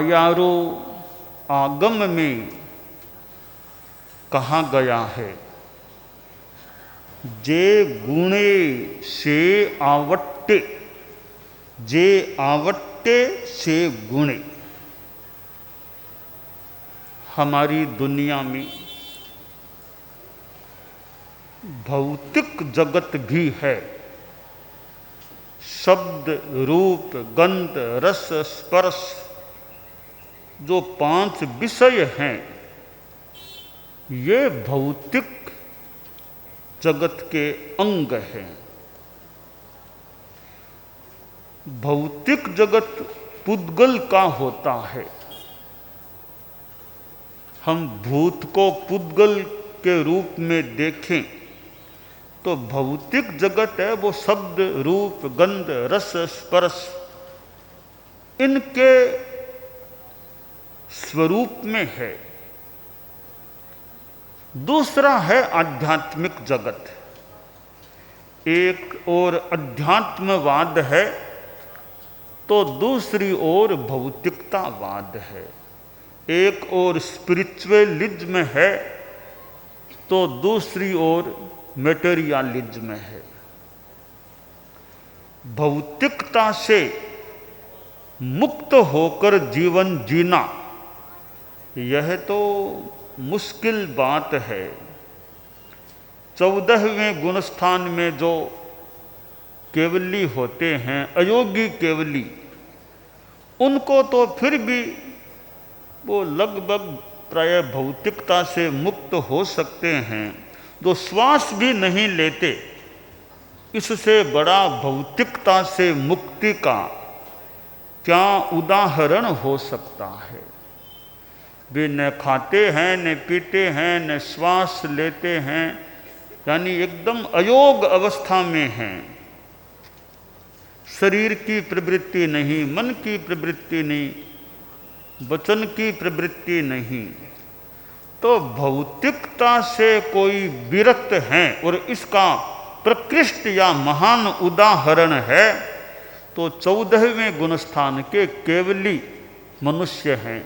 आयारो आगम में कहा गया है, जे गुणे से आवट्टे, जे आवट्टे से गुणे। हमारी दुनिया में भौतिक जगत भी है। शब्द, रूप, गंध, रस, स्पर्श जो 5 विषय हैं, ये भौतिक जगत के अंग हैं। भौतिक जगत पुद्गल का होता है। हम भूत को पुद्गल के रूप में देखें तो भौतिक जगत है वो शब्द, रूप, गंध, रस, स्पर्श इनके स्वरूप में है। दूसरा है आध्यात्मिक जगत। एक ओर अध्यात्मवाद है तो दूसरी ओर भौतिकतावाद है। एक ओर स्पिरिचुअलिज्म है तो दूसरी ओर मेटेरियलिज्म है। भौतिकता से मुक्त होकर जीवन जीना यह तो मुश्किल बात है। 14वें गुणस्थान में जो केवली होते हैं, अयोगी केवली, उनको तो फिर भी वो लगभग प्राय भौतिकता से मुक्त हो सकते हैं। जो श्वास भी नहीं लेते, इससे बड़ा भौतिकता से मुक्ति का क्या उदाहरण हो सकता है। वे न खाते हैं, न पीते हैं, न श्वास लेते हैं, यानी एकदम अयोग अवस्था में हैं। शरीर की प्रवृत्ति नहीं, मन की प्रवृत्ति नहीं, वचन की प्रवृत्ति नहीं। तो भौतिकता से कोई विरक्त हैं और इसका प्रकृष्ट या महान उदाहरण है तो 14वें गुणस्थान के केवली मनुष्य हैं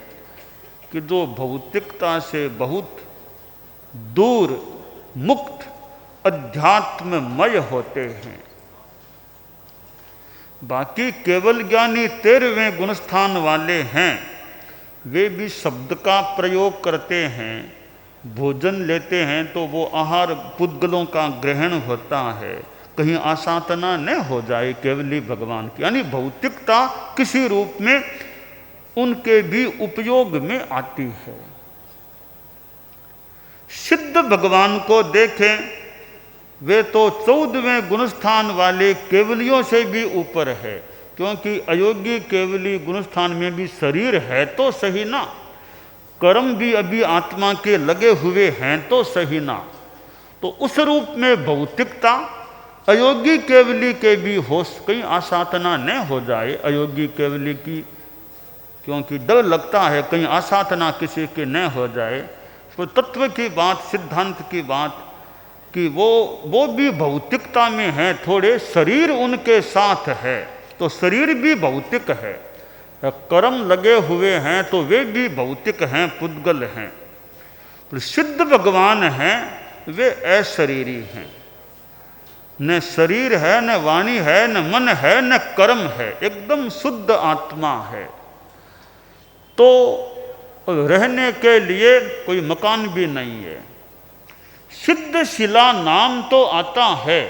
कि जो भौतिकता से बहुत दूर मुक्त अध्यात्ममय होते हैं। बाकी केवल ज्ञानी 13वें गुणस्थान वाले हैं। वे भी शब्द का प्रयोग करते हैं, भोजन लेते हैं तो वो आहार पुद्गलों का ग्रहण होता है, कहीं आसातना न हो जाए केवली भगवान की। यानी भौतिकता किसी रूप में उनके भी उपयोग में आती है। सिद्ध भगवान को देखें, वे तो 14वें गुणस्थान वाले केवलियों से भी ऊपर है, क्योंकि अयोगी केवली गुणस्थान में भी शरीर है तो सही ना, कर्म भी अभी आत्मा के लगे हुए हैं तो सही ना। तो उस रूप में भौतिकता अयोगी केवली के भी हो, कहीं आसाधना न हो जाए अयोगी केवली की, क्योंकि डर लगता है कहीं आसाधना किसी के न हो जाए। तो तत्व की बात, सिद्धांत की बात कि वो भी भौतिकता में है, थोड़े शरीर उनके साथ है तो शरीर भी भौतिक है। कर्म लगे हुए हैं तो वे भी भौतिक हैं, पुद्गल हैं। तो सिद्ध भगवान हैं, वे अशरीरी हैं। न शरीर है, न वाणी है, न मन है, न कर्म है, एकदम शुद्ध आत्मा है। तो रहने के लिए कोई मकान भी नहीं है। सिद्ध शिला नाम तो आता है,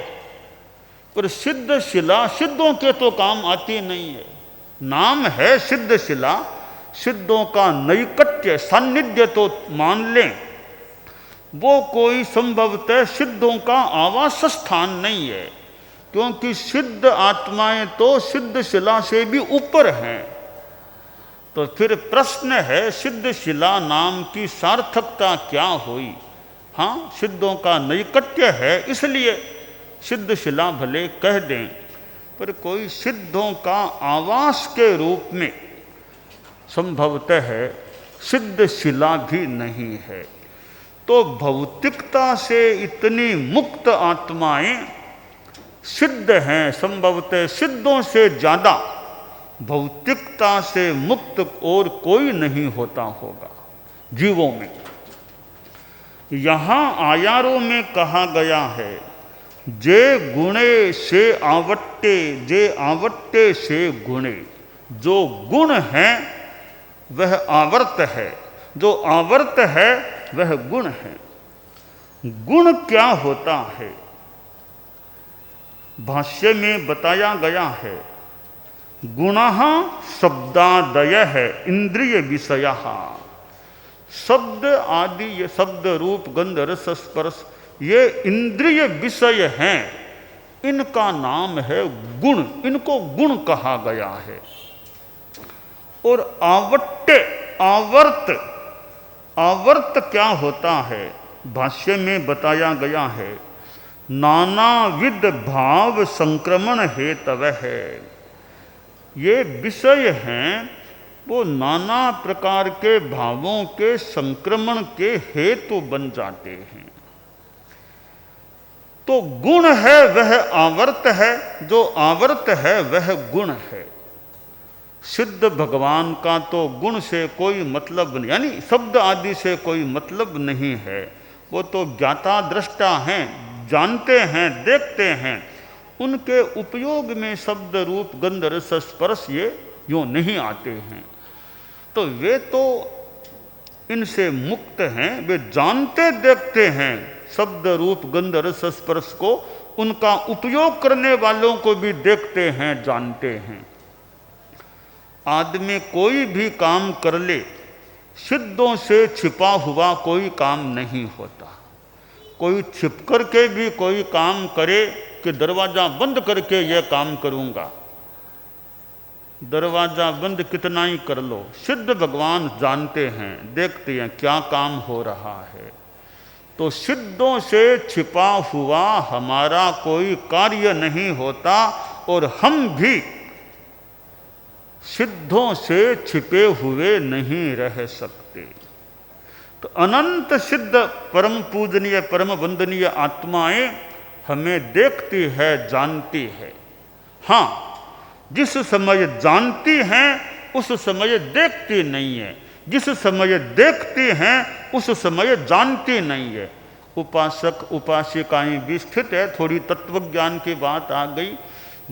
पर सिद्ध शिला सिद्धों के तो काम आती नहीं है। नाम है सिद्ध शिला, सिद्धों का नैकट्य सान्निध्य तो मान लें, वो कोई संभवतः सिद्धों का आवास स्थान नहीं है, क्योंकि सिद्ध आत्माएं तो सिद्ध शिला से भी ऊपर हैं। तो फिर प्रश्न है, सिद्ध शिला नाम की सार्थकता क्या हुई? हाँ, सिद्धों का नैकट्य है इसलिए सिद्ध शिला भले कह दें, पर कोई सिद्धों का आवास के रूप में संभवतः है सिद्ध शिला भी नहीं है। तो भौतिकता से इतनी मुक्त आत्माएं सिद्ध हैं, संभवतः सिद्धों से ज़्यादा भौतिकता से मुक्त और कोई नहीं होता होगा जीवों में। यहाँ आयारों में कहा गया है जे गुणे से आवट्टे, जे आवट्टे से गुणे। जो गुण है वह आवर्त है, जो आवर्त है वह गुण है। गुण क्या होता है? भाष्य में बताया गया है गुणः शब्दादयः इंद्रिय विषयः। शब्द आदि, ये शब्द रूप गंध रस स्पर्श, ये इंद्रिय विषय हैं, इनका नाम है गुण, इनको गुण कहा गया है। और आवट्टे, आवर्त, आवर्त क्या होता है? भाष्य में बताया गया है नानाविध भाव संक्रमण हेतव है। ये विषय हैं वो नाना प्रकार के भावों के संक्रमण के हेतु बन जाते हैं। तो गुण है वह आवर्त है, जो आवर्त है वह गुण है। सिद्ध भगवान का तो गुण से कोई मतलब नहीं, यानी शब्द आदि से कोई मतलब नहीं है। वो तो ज्ञाता दृष्टा हैं, जानते हैं, देखते हैं। उनके उपयोग में शब्द रूप गंध रस स्पर्श ये यूँ नहीं आते हैं। तो वे तो इनसे मुक्त हैं, वे जानते देखते हैं शब्द रूप गंध रस स्पर्श को। उनका उपयोग करने वालों को भी देखते हैं, जानते हैं। आदमी कोई भी काम कर ले, सिद्धों से छिपा हुआ कोई काम नहीं होता। कोई छिप कर के भी कोई काम करे कि दरवाज़ा बंद करके यह काम करूँगा, दरवाज़ा बंद कितना ही कर लो, सिद्ध भगवान जानते हैं, देखते हैं क्या काम हो रहा है। तो सिद्धों से छिपा हुआ हमारा कोई कार्य नहीं होता और हम भी सिद्धों से छिपे हुए नहीं रह सकते। तो अनंत सिद्ध परम पूजनीय परम वंदनीय आत्माएं हमें देखती है, जानती है। हाँ, जिस समय जानती हैं उस समय देखती नहीं है, जिस समय देखती हैं उस समय जानती नहीं है। उपासक उपासिकाएं भी स्थित है, थोड़ी तत्वज्ञान की बात आ गई।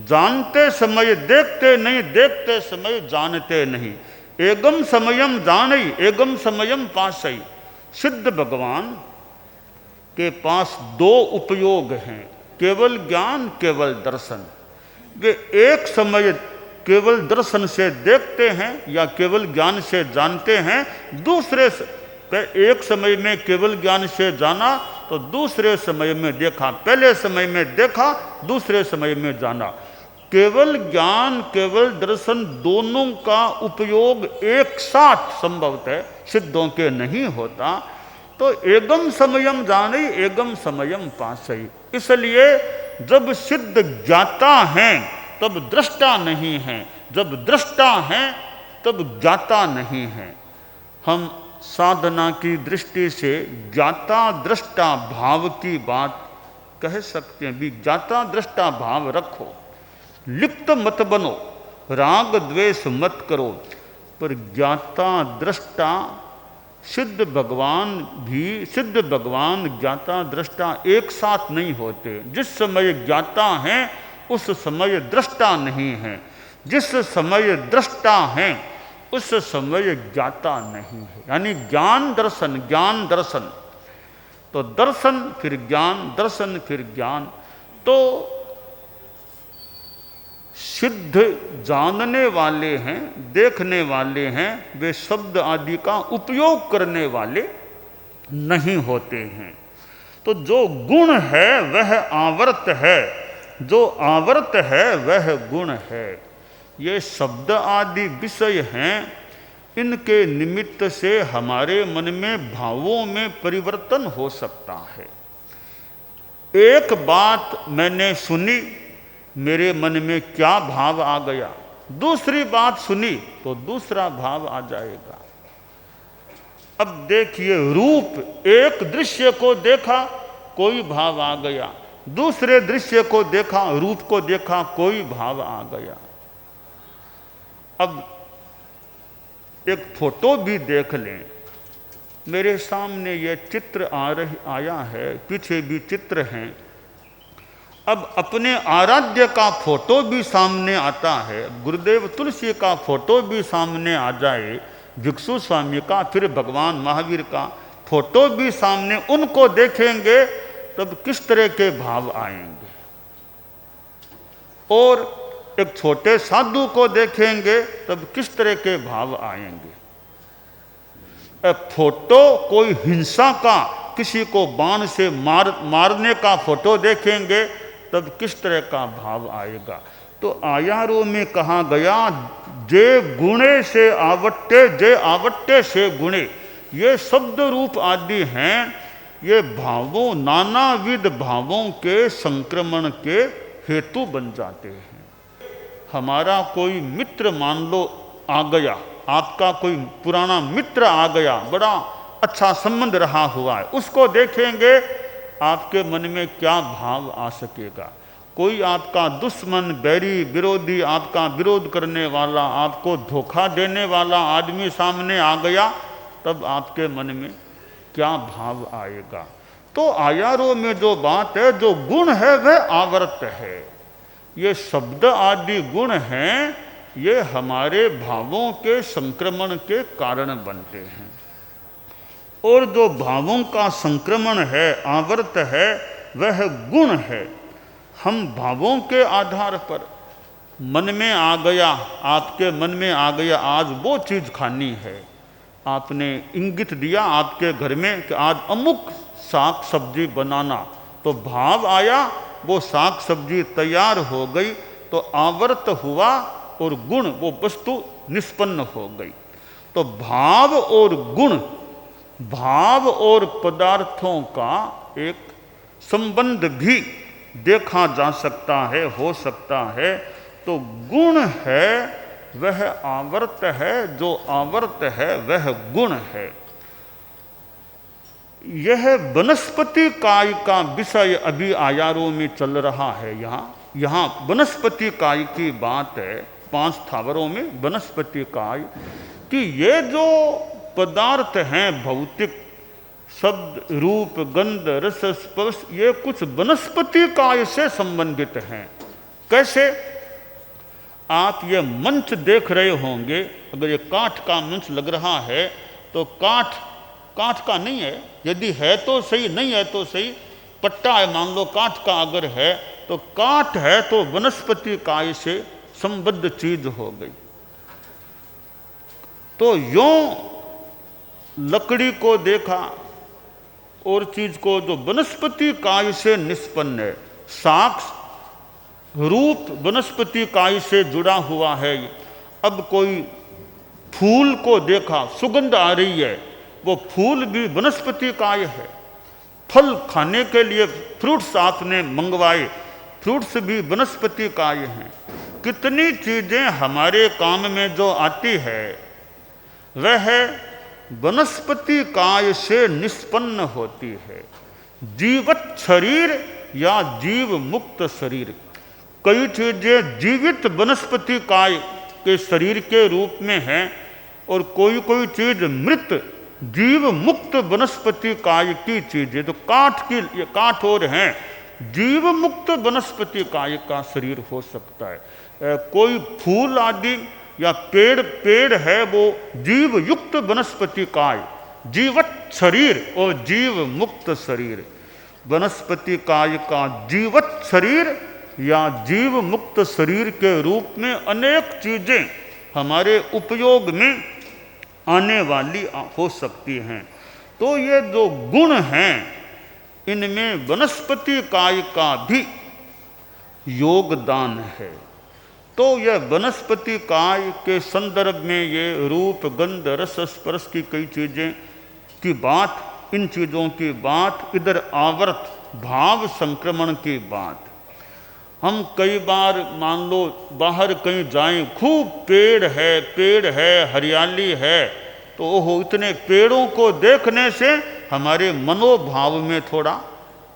जानते समय देखते नहीं, देखते समय जानते नहीं। एगम समयम जानई एगम समयम पासई। सिद्ध भगवान के पास दो उपयोग हैं, केवल ज्ञान, केवल दर्शन। वे एक समय केवल दर्शन से देखते हैं या केवल ज्ञान से जानते हैं। दूसरे एक समय में केवल ज्ञान से जाना तो दूसरे समय में देखा, पहले समय में देखा, दूसरे समय में जाना। केवल ज्ञान केवल दर्शन दोनों का उपयोग एक साथ संभवतः सिद्धों के नहीं होता। तो एगम समयम जाने एगम समयम पासई। इसलिए जब सिद्ध ज्ञाता हैं तब दृष्टा नहीं हैं, जब दृष्टा हैं तब ज्ञाता नहीं हैं। हम साधना की दृष्टि से ज्ञाता दृष्टा भाव की बात कह सकते हैं। भी ज्ञाता दृष्टा भाव रखो, लिप्त मत बनो, राग द्वेष मत करो। पर ज्ञाता दृष्टा सिद्ध भगवान भी, सिद्ध भगवान ज्ञाता दृष्टा एक साथ नहीं होते। जिस समय ज्ञाता हैं उस समय दृष्टा नहीं है, जिस समय दृष्टा हैं उस समय ज्ञाता नहीं है। यानी ज्ञान दर्शन, ज्ञान दर्शन। तो दर्शन फिर ज्ञान, दर्शन फिर ज्ञान। तो सिद्ध जानने वाले हैं, देखने वाले हैं, वे शब्द आदि का उपयोग करने वाले नहीं होते हैं। तो जो गुण है वह आवर्त है, जो आवर्त है वह गुण है। ये शब्द आदि विषय हैं, इनके निमित्त से हमारे मन में भावों में परिवर्तन हो सकता है। एक बात मैंने सुनी, मेरे मन में क्या भाव आ गया, दूसरी बात सुनी तो दूसरा भाव आ जाएगा। अब देखिए, रूप, एक दृश्य को देखा कोई भाव आ गया, दूसरे दृश्य को देखा, रूप को देखा, कोई भाव आ गया। अब एक फोटो भी देख लें। मेरे सामने ये चित्र आया है, पीछे भी चित्र हैं। अब अपने आराध्य का फोटो भी सामने आता है, गुरुदेव तुलसी का फोटो भी सामने आ जाए, भिक्षु स्वामी का, फिर भगवान महावीर का फोटो भी सामने, उनको देखेंगे तब किस तरह के भाव आएंगे। और एक छोटे साधु को देखेंगे तब किस तरह के भाव आएंगे। फोटो कोई हिंसा का, किसी को बाण से मारने का फोटो देखेंगे तब किस तरह का भाव आएगा। तो आयारों में कहा गया, जे गुणे से आवट्टे, जे आवट्टे से गुणे, ये शब्द रूप आदि हैं, ये भावों, नानाविध भावों के संक्रमण के हेतु बन जाते हैं। हमारा कोई मित्र मान लो आ गया, आपका कोई पुराना मित्र आ गया, बड़ा अच्छा संबंध रहा हुआ है, उसको देखेंगे आपके मन में क्या भाव आ सकेगा। कोई आपका दुश्मन, बैरी, विरोधी, आपका विरोध करने वाला, आपको धोखा देने वाला आदमी सामने आ गया तब आपके मन में क्या भाव आएगा। तो आयारों में जो बात है, जो गुण है वह आवर्त है। ये शब्द आदि गुण हैं, ये हमारे भावों के संक्रमण के कारण बनते हैं। और जो भावों का संक्रमण है, आवर्त है, वह गुण है। हम भावों के आधार पर, मन में आ गया, आपके मन में आ गया आज वो चीज़ खानी है, आपने इंगित दिया आपके घर में कि आज अमुक साग सब्जी बनाना, तो भाव आया, वो साग सब्जी तैयार हो गई, तो आवर्त हुआ और गुण, वो वस्तु निष्पन्न हो गई। तो भाव और गुण, भाव और पदार्थों का एक संबंध भी देखा जा सकता है, हो सकता है। तो गुण है वह आवर्त है, जो आवर्त है वह गुण है। यह वनस्पति काय का विषय अभी आयारों में चल रहा है। यहाँ वनस्पति काय की बात है, 5 स्थावरों में वनस्पति काय, कि ये जो पदार्थ हैं भौतिक, शब्द, रूप, गंध, रस, स्पर्श, ये कुछ वनस्पति काय से संबंधित हैं। कैसे? आप ये मंच देख रहे होंगे, अगर ये काठ का मंच लग रहा है तो काठ का नहीं है, यदि है तो सही, नहीं है तो सही, पट्टा है मान लो काठ का अगर है, तो काठ है तो वनस्पति काय से संबद्ध चीज हो गई। तो यों लकड़ी को देखा और चीज को जो वनस्पति काय से निष्पन्न है, साक्ष रूप वनस्पति काय से जुड़ा हुआ है। अब कोई फूल को देखा, सुगंध आ रही है, वो फूल भी वनस्पति काय है। फल खाने के लिए फ्रूट्स आपने मंगवाए, फ्रूट्स भी वनस्पति काय हैं। कितनी चीजें हमारे काम में जो आती है वह वनस्पति काय से निष्पन्न होती है। जीवित शरीर या जीव मुक्त शरीर, कई चीजें जीवित वनस्पति काय के शरीर के रूप में हैं और कोई कोई चीज मृत जीव मुक्त वनस्पति काय की चीजें। तो काठ और हैं, जीव मुक्त वनस्पति काय का शरीर हो सकता है। कोई फूल आदि या पेड़ है, वो जीव युक्त वनस्पति काय, जीवत शरीर और जीव मुक्त शरीर। वनस्पति काय का जीवत शरीर या जीव मुक्त शरीर के रूप में अनेक चीजें हमारे उपयोग में आने वाली हो सकती हैं। तो ये जो गुण हैं, इनमें वनस्पति काय का भी योगदान है। तो यह वनस्पति काय के संदर्भ में ये रूप, गंध, रस, स्पर्श की कई चीजें की बात, इन चीजों की बात, इधर आवर्त भाव संक्रमण की बात। हम कई बार मान लो बाहर कहीं जाएं, खूब पेड़ है, हरियाली है, तो ओहो, इतने पेड़ों को देखने से हमारे मनोभाव में थोड़ा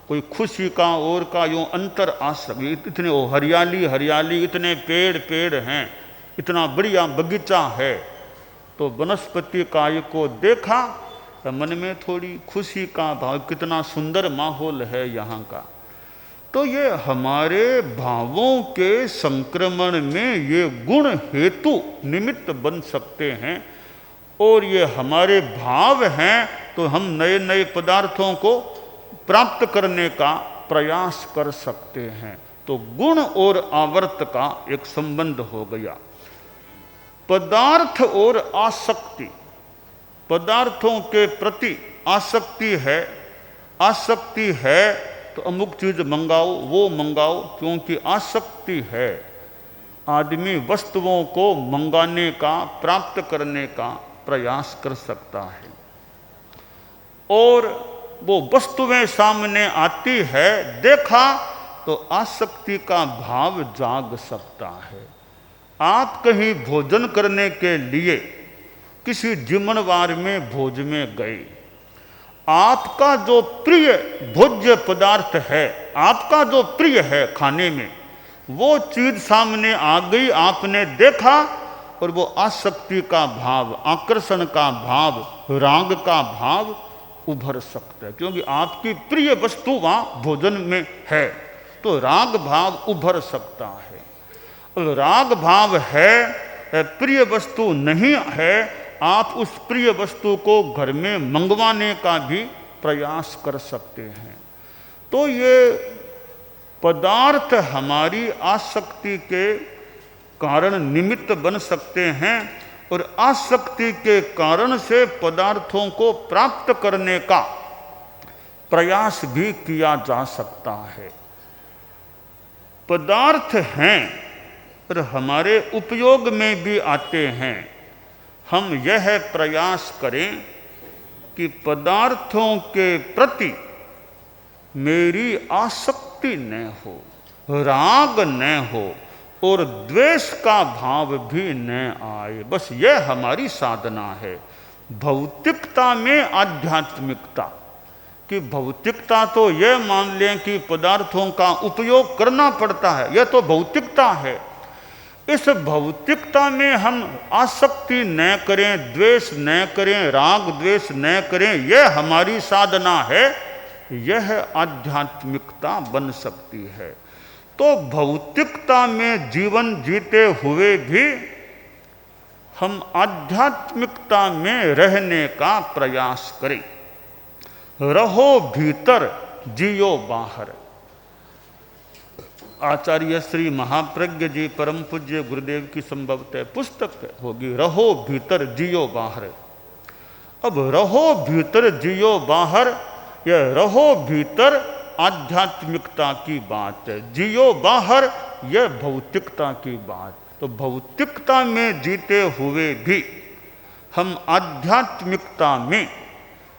कोई खुशी का और का यूँ अंतर आ सके। इतने हरियाली, इतने पेड़ हैं, इतना बढ़िया बगीचा है। तो वनस्पति काय को देखा तो मन में थोड़ी खुशी का भाव, कितना सुंदर माहौल है यहाँ का। तो ये हमारे भावों के संक्रमण में ये गुण हेतु निमित्त बन सकते हैं, और ये हमारे भाव हैं तो हम नए नए पदार्थों को प्राप्त करने का प्रयास कर सकते हैं। तो गुण और आवर्त का एक संबंध हो गया। पदार्थ और आसक्ति, पदार्थों के प्रति आसक्ति है तो अमुक चीज मंगाओ, वो मंगाओ, क्योंकि आसक्ति है। आदमी वस्तुओं को मंगाने का, प्राप्त करने का प्रयास कर सकता है, और वो वस्तुएं सामने आती है, देखा तो आसक्ति का भाव जाग सकता है। आप कहीं भोजन करने के लिए किसी जिमनवार में भोज में गए, आपका जो प्रिय भोज्य पदार्थ है, आपका जो प्रिय है खाने में, वो चीज सामने आ गई, आपने देखा, और वो आसक्ति का भाव, आकर्षण का भाव, राग का भाव उभर सकता है, क्योंकि आपकी प्रिय वस्तु वहाँ भोजन में है, तो राग भाव उभर सकता है। और राग भाव है, प्रिय वस्तु नहीं है, आप उस प्रिय वस्तु को घर में मंगवाने का भी प्रयास कर सकते हैं। तो ये पदार्थ हमारी आसक्ति के कारण निमित्त बन सकते हैं, और आसक्ति के कारण से पदार्थों को प्राप्त करने का प्रयास भी किया जा सकता है। पदार्थ हैं और हमारे उपयोग में भी आते हैं। हम यह प्रयास करें कि पदार्थों के प्रति मेरी आसक्ति न हो, राग न हो, और द्वेष का भाव भी न आए। बस यह हमारी साधना है। भौतिकता में आध्यात्मिकता, कि भौतिकता तो यह मान लें कि पदार्थों का उपयोग करना पड़ता है, यह तो भौतिकता है। इस भौतिकता में हम आसक्ति न करें, द्वेष न करें, राग द्वेष न करें, यह हमारी साधना है, यह आध्यात्मिकता बन सकती है। तो भौतिकता में जीवन जीते हुए भी हम आध्यात्मिकता में रहने का प्रयास करें। रहो भीतर, जियो बाहर। आचार्य श्री महाप्रज्ञ जी परम पूज्य गुरुदेव की संभवतः पुस्तक होगी, रहो भीतर जियो बाहर। अब रहो भीतर जियो बाहर, यह रहो भीतर आध्यात्मिकता की बात है, जियो बाहर यह भौतिकता की बात। तो भौतिकता में जीते हुए भी हम आध्यात्मिकता में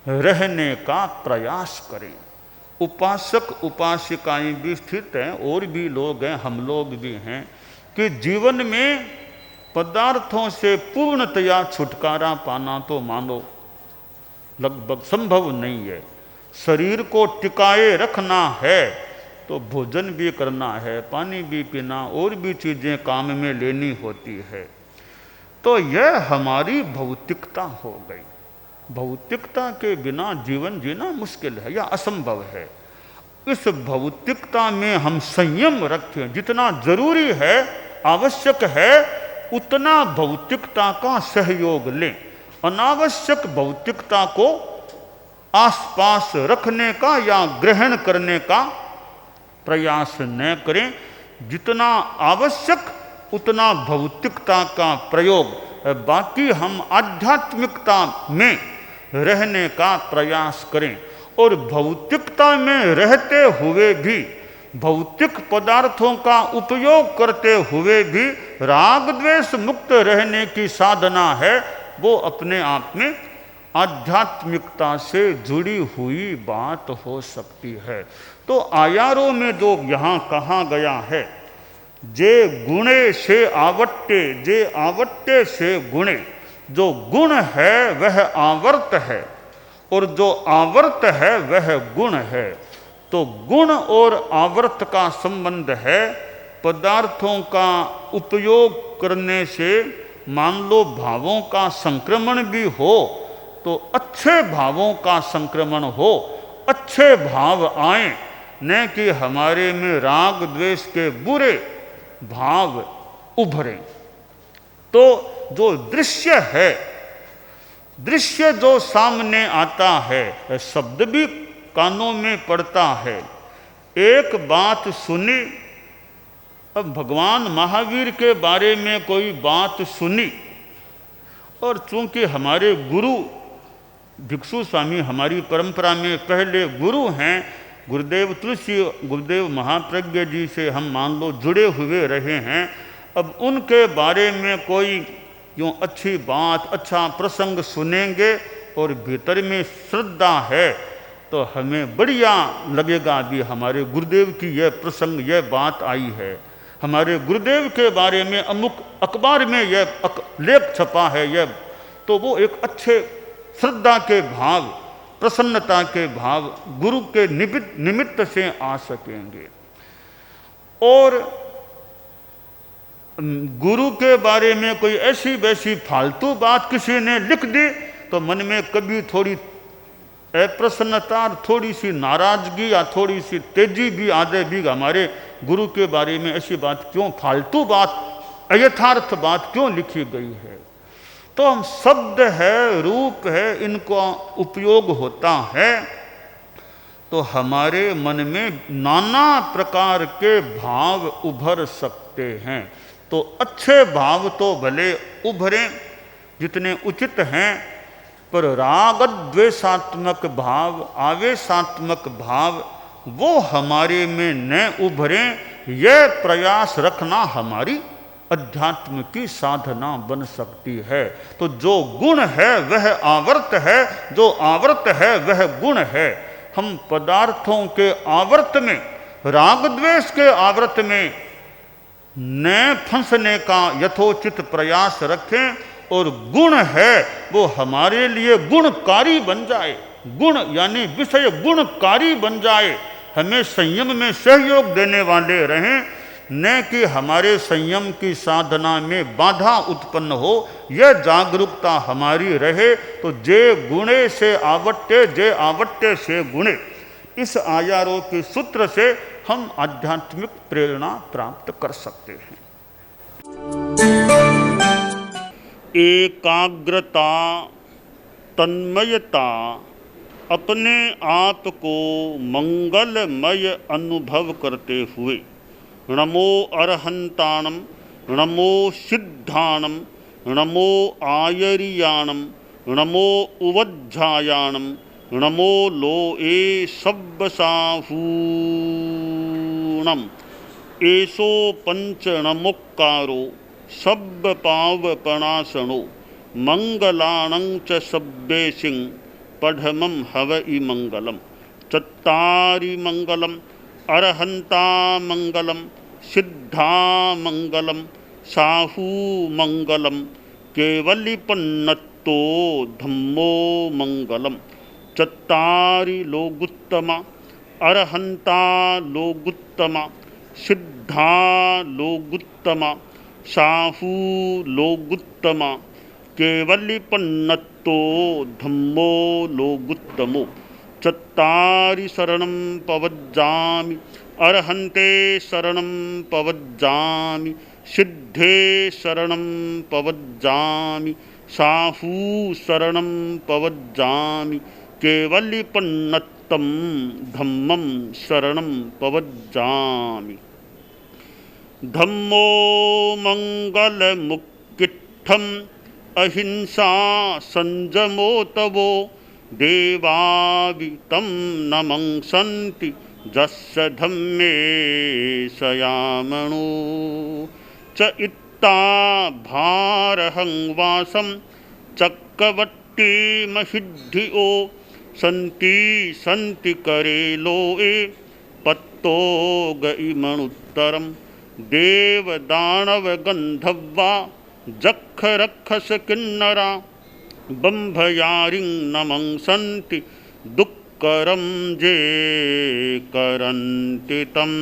रहने का प्रयास करें। उपासक उपासिकाएं भी स्थित हैं, और भी लोग हैं, हम लोग भी हैं, कि जीवन में पदार्थों से पूर्णतया छुटकारा पाना तो मानो लगभग संभव नहीं है। शरीर को टिकाए रखना है तो भोजन भी करना है, पानी भी पीना, और भी चीज़ें काम में लेनी होती है। तो यह हमारी भौतिकता हो गई। भौतिकता के बिना जीवन जीना मुश्किल है या असंभव है। इस भौतिकता में हम संयम रखें, जितना जरूरी है, आवश्यक है, उतना भौतिकता का सहयोग लें। अनावश्यक भौतिकता को आसपास रखने का या ग्रहण करने का प्रयास न करें। जितना आवश्यक उतना भौतिकता का प्रयोग, बाकी हम आध्यात्मिकता में रहने का प्रयास करें। और भौतिकता में रहते हुए भी, भौतिक पदार्थों का उपयोग करते हुए भी राग द्वेष मुक्त रहने की साधना है, वो अपने आप में आध्यात्मिकता से जुड़ी हुई बात हो सकती है। तो आयारों में जो यहाँ कहा गया है, जे गुणे से आवट्टे, जे आवट्टे से गुणे, जो गुण है वह आवर्त है, और जो आवर्त है वह गुण है। तो गुण और आवर्त का संबंध है, पदार्थों का उपयोग करने से मान लो भावों का संक्रमण भी हो तो अच्छे भावों का संक्रमण हो, अच्छे भाव आए, न कि हमारे में राग द्वेष के बुरे भाव उभरें। तो जो दृश्य है, दृश्य जो सामने आता है, शब्द भी कानों में पड़ता है। एक बात सुनी, अब भगवान महावीर के बारे में कोई बात सुनी, और चूंकि हमारे गुरु भिक्षु स्वामी हमारी परंपरा में पहले गुरु हैं, गुरुदेव तुलसी, गुरुदेव महाप्रज्ञ जी से हम मान लो जुड़े हुए रहे हैं। अब उनके बारे में कोई यूँ अच्छी बात, अच्छा प्रसंग सुनेंगे और भीतर में श्रद्धा है तो हमें बढ़िया लगेगा भी हमारे गुरुदेव की यह प्रसंग, यह बात आई है, हमारे गुरुदेव के बारे में अमुक अखबार में यह लेख छपा है, यह तो वो एक अच्छे श्रद्धा के भाव, प्रसन्नता के भाव गुरु के निमित्त से आ सकेंगे। और गुरु के बारे में कोई ऐसी वैसी फालतू बात किसी ने लिख दी तो मन में कभी थोड़ी अप्रसन्नता, थोड़ी सी नाराजगी या थोड़ी सी तेजी भी आ जाए भी हमारे गुरु के बारे में ऐसी बात क्यों, फालतू बात, अयथार्थ बात क्यों लिखी गई है। तो हम शब्द है, रूप है, इनका उपयोग होता है तो हमारे मन में नाना प्रकार के भाव उभर सकते हैं। तो अच्छे भाव तो भले उभरें जितने उचित हैं, पर राग द्वेषात्मक भाव, आवेशात्मक भाव वो हमारे में न उभरें, यह प्रयास रखना हमारी अध्यात्म की साधना बन सकती है। तो जो गुण है वह आवर्त है, जो आवर्त है वह गुण है। हम पदार्थों के आवर्त में, राग द्वेष के आवर्त में न फंसने का यथोचित प्रयास रखें और गुण है वो हमारे लिए गुणकारी बन जाए, गुण यानी विषय गुणकारी बन जाए, हमें संयम में सहयोग देने वाले रहें, न कि हमारे संयम की साधना में बाधा उत्पन्न हो। यह जागरूकता हमारी रहे तो जे गुणे से आवट्टे, जे आवट्टे से गुणे, इस आयारों के सूत्र से हम आध्यात्मिक प्रेरणा प्राप्त कर सकते हैं। एकाग्रता, तन्मयता, अपने आप को मंगलमय अनुभव करते हुए नमो अरहंताणम, नमो सिद्धाणम, नमो आयरियाणम, नमो उवज्झायाणम, नमो लोए सब्बसाहूणम, एसो पंचणमुक्कारो सब्बपावपणासनो, मंगलाणं च सब्बेसिं पढ़मं हवइ मंगलम। चत्तारि मंगलम, अरहंता मंगलम, सिद्धा मंगलम, साहू मंगलम, केवलिपन्नतो धम्मो मंगलम। चत्तारि लोगुत्तमा, अरहंता लोगुत्तमा, सिद्धा लोगुत्तमा, साहू लोगुत्तमा, केवलिपन्नतो धम्मो लोगुत्तमो। चत्तारि शरणं पवज्जामि, अरहन्ते शरणं पवज्जामि, सिद्धे शरणं पवज्जामि, साहू शरणं पवज्जामि, केवलिपन्नत्तं धम्मं शरणं पवज्जामि। धम्मो मंगलमुक्किट्ठम्, अहिंसा संजमो तवो, देवावितं नमंसन्ति जस्य धम्मे सयामणो। च इत्ता भारहं वासं चक्रवट्टी महिद्धिओ, सन्ति सन्ति करे लोए पत्तो गइमणुत्तरम। देवदानव गंधर्वा जख रक्षस किन्नरा, बंभयारिं नमंसन्ति दुक्करं जे करन्ति तम्।